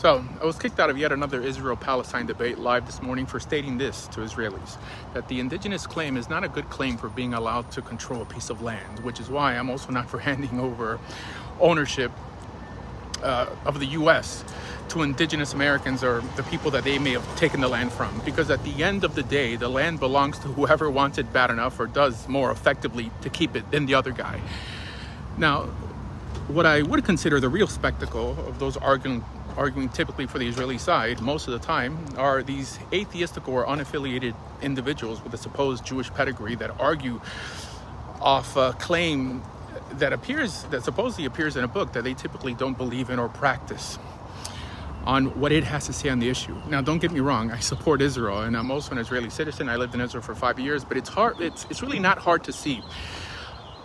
So I was kicked out of yet another Israel-Palestine debate live this morning for stating this to Israelis, that the indigenous claim is not a good claim for being allowed to control a piece of land, which is why I'm also not for handing over ownership of the U.S. to indigenous Americans or the people that they may have taken the land from. Because at the end of the day, the land belongs to whoever wants it bad enough or does more effectively to keep it than the other guy. Now, what I would consider the real spectacle of those arguing typically for the Israeli side most of the time are these atheistic or unaffiliated individuals with a supposed Jewish pedigree that argue off a claim that supposedly appears in a book that they typically don't believe in or practice on what it has to say on the issue. Now, don't get me wrong, I support Israel and I'm also an Israeli citizen. I lived in Israel for 5 years, but it's really not hard to see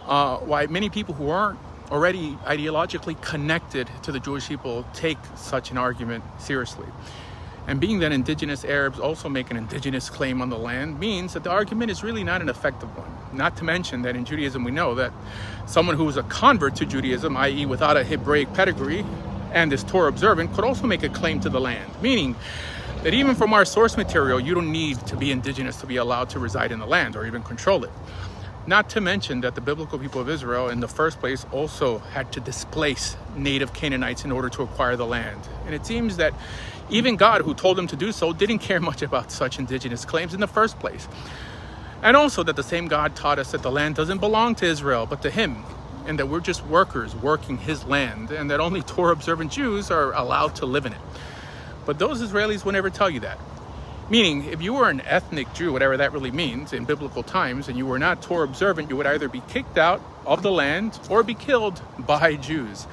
why many people who aren't already ideologically connected to the Jewish people take such an argument seriously. And being that indigenous Arabs also make an indigenous claim on the land means that the argument is really not an effective one. Not to mention that in Judaism we know that someone who is a convert to Judaism, i.e. without a Hebraic pedigree and is Torah observant, could also make a claim to the land. Meaning that even from our source material, you don't need to be indigenous to be allowed to reside in the land or even control it. Not to mention that the biblical people of Israel in the first place also had to displace native Canaanites in order to acquire the land. And it seems that even God, who told them to do so, didn't care much about such indigenous claims in the first place. And also that the same God taught us that the land doesn't belong to Israel, but to him, and that we're just workers working his land, and that only Torah observant Jews are allowed to live in it. But those Israelis will never tell you that. Meaning, if you were an ethnic Jew, whatever that really means in biblical times, and you were not Torah observant, you would either be kicked out of the land or be killed by Jews.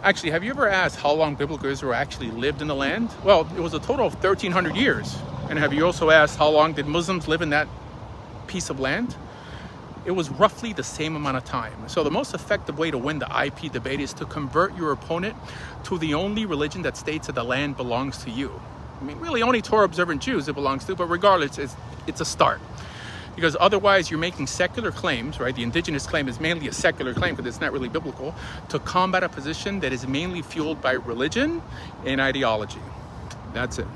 Actually, have you ever asked how long biblical Israel actually lived in the land? Well, it was a total of 1,300 years. And have you also asked how long did Muslims live in that piece of land? It was roughly the same amount of time. So the most effective way to win the IP debate is to convert your opponent to the only religion that states that the land belongs to you. I mean, really only Torah observant Jews it belongs to, but regardless, it's a start. Because otherwise you're making secular claims, right? The indigenous claim is mainly a secular claim because it's not really biblical, to combat a position that is mainly fueled by religion and ideology. That's it.